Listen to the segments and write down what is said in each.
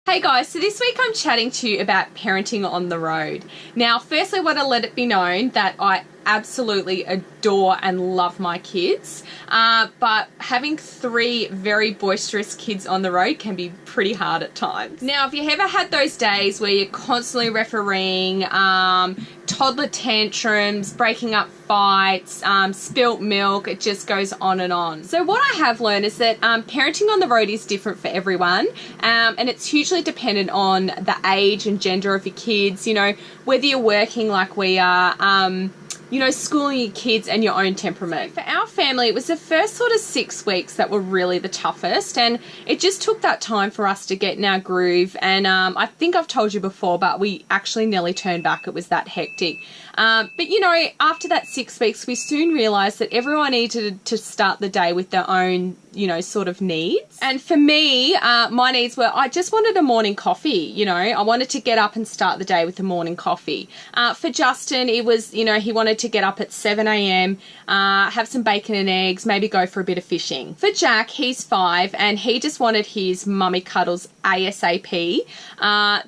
Hey guys, so this week I'm chatting to you about parenting on the road. Now, firstly, I want to let it be known that I absolutely adore and love my kids, but having 3 very boisterous kids on the road can be pretty hard at times. Now, if you ever had those days where you're constantly refereeing, toddler tantrums, breaking up fights, spilt milk, it just goes on and on. So what I have learned is that parenting on the road is different for everyone, and it's hugely dependent on the age and gender of your kids, you know, whether you're working like we are, you know, schooling your kids and your own temperament. For our family, it was the first sort of 6 weeks that were really the toughest, and it just took that time for us to get in our groove. And I think I've told you before, but we actually nearly turned back. It was that hectic. But you know, after that 6 weeks, we soon realized that everyone needed to start the day with their own, you know, sort of needs. And for me, my needs were, I just wanted a morning coffee, you know, I wanted to get up and start the day with a morning coffee. For Justin, it was, you know, he wanted to get up at 7 a.m, have some bacon and eggs, maybe go for a bit of fishing. For Jack, he's 5 and he just wanted his mummy cuddles ASAP.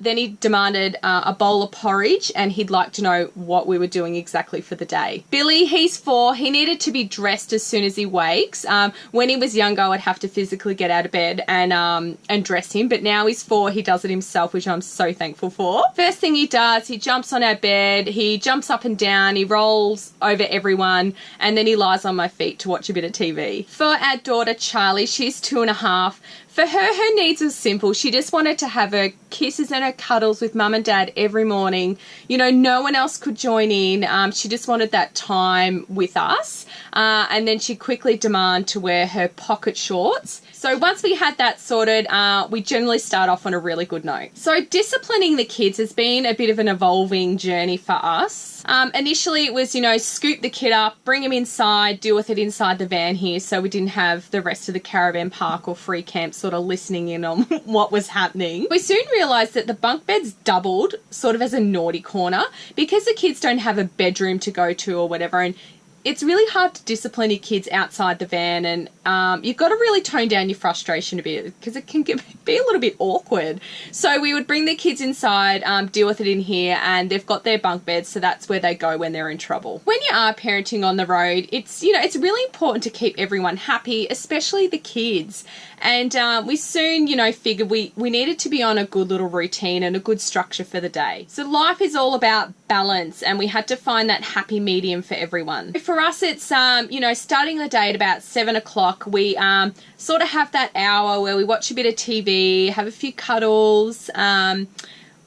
Then he demanded a bowl of porridge and he'd like to know what we were doing exactly for the day. Billy, he's 4. He needed to be dressed as soon as he wakes. When he was younger, I'd have to physically get out of bed and dress him, but now he's 4, he does it himself, which I'm so thankful for. First thing he does, he jumps on our bed, he jumps up and down, he rolls over everyone, and then he lies on my feet to watch a bit of TV. For our daughter Charlie, she's 2.5. For her needs were simple. She just wanted to have her kisses and her cuddles with mum and dad every morning. You know, no one else could join in. She just wanted that time with us. And then she quickly demanded to wear her pocket shorts. So once we had that sorted, we generally start off on a really good note. So disciplining the kids has been a bit of an evolving journey for us. Initially it was, you know, scoop the kid up, bring him inside, deal with it inside the van here, so we didn't have the rest of the caravan park or free camp sort of listening in on what was happening. We soon realised that the bunk beds doubled sort of as a naughty corner because the kids don't have a bedroom to go to or whatever, and it's really hard to discipline your kids outside the van, and you've got to really tone down your frustration a bit because it can be a little bit awkward. So we would bring the kids inside, deal with it in here, and they've got their bunk beds, so that's where they go when they're in trouble. When you are parenting on the road, it's, you know, it's really important to keep everyone happy, especially the kids. And we soon, you know, figured we needed to be on a good little routine and a good structure for the day. So life is all about balance, and we had to find that happy medium for everyone. For us, it's, you know, starting the day at about 7 o'clock, we sort of have that hour where we watch a bit of TV, have a few cuddles,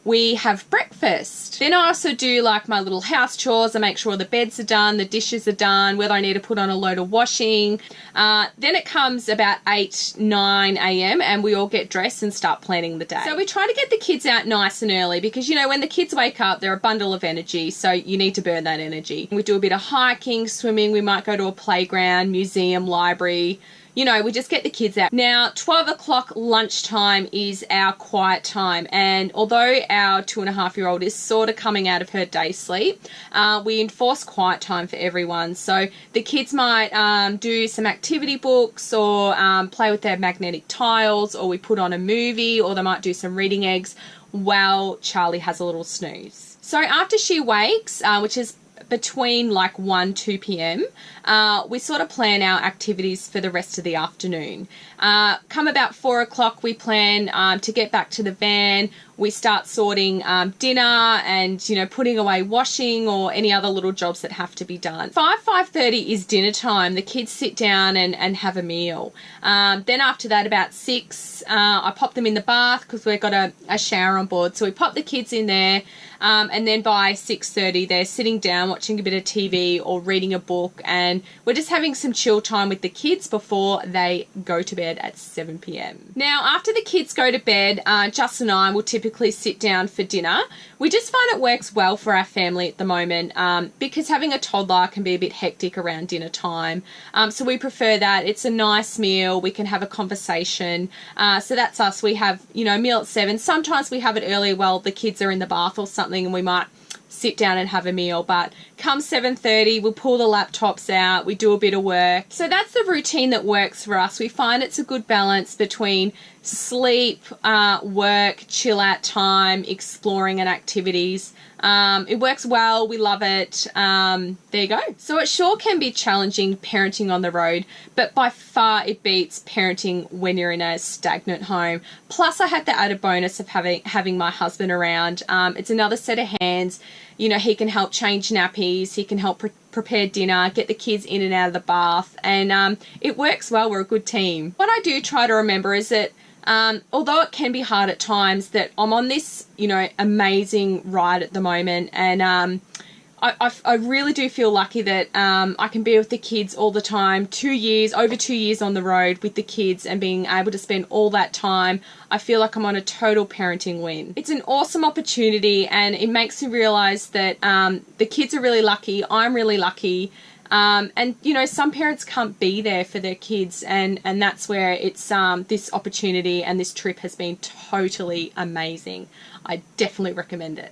we have breakfast. Then I also do like my little house chores. I make sure the beds are done, the dishes are done, whether I need to put on a load of washing. Then it comes about 8, 9 a.m. and we all get dressed and start planning the day. So we try to get the kids out nice and early because, you know, when the kids wake up, they're a bundle of energy, so you need to burn that energy. We do a bit of hiking, swimming, we might go to a playground, museum, library. You know, we just get the kids out. Now, 12 o'clock lunchtime is our quiet time. And although our 2.5-year-old is sort of coming out of her day sleep, we enforce quiet time for everyone. So the kids might do some activity books or play with their magnetic tiles, or we put on a movie, or they might do some reading eggs while Charlie has a little snooze. So after she wakes, which is between like 1, 2 p.m, we sort of plan our activities for the rest of the afternoon. Come about 4 o'clock, we plan to get back to the van. We start sorting dinner and, you know, putting away washing or any other little jobs that have to be done. 5:30 is dinner time. The kids sit down and have a meal. Then after that, about 6, I pop them in the bath because we've got a shower on board. So we pop the kids in there, and then by 6:30, they're sitting down watching a bit of TV or reading a book, and we're just having some chill time with the kids before they go to bed at 7 p.m. Now, after the kids go to bed, Justin and I will typically sit down for dinner. We just find it works well for our family at the moment because having a toddler can be a bit hectic around dinner time. So we prefer that. It's a nice meal. We can have a conversation. So that's us. We have, you know, a meal at 7. Sometimes we have it earlier while the kids are in the bath or something, and we might sit down and have a meal, but come 7:30 we'll pull the laptops out, we do a bit of work. So that's the routine that works for us. We find it's a good balance between sleep, work, chill out time, exploring and activities. It works well. We love it. There you go. So it sure can be challenging parenting on the road, but by far it beats parenting when you're in a stagnant home. Plus I had the added bonus of having my husband around. It's another set of hands. You know, he can help change nappies. He can help prepare dinner, get the kids in and out of the bath. And it works well. We're a good team. What I do try to remember is that although it can be hard at times, that I'm on this, you know, amazing ride at the moment, and I really do feel lucky that I can be with the kids all the time. Over 2 years on the road with the kids and being able to spend all that time. I feel like I'm on a total parenting win. It's an awesome opportunity, and it makes me realize that the kids are really lucky. I'm really lucky. And you know, some parents can't be there for their kids, and that's where it's this opportunity and this trip has been totally amazing. I definitely recommend it.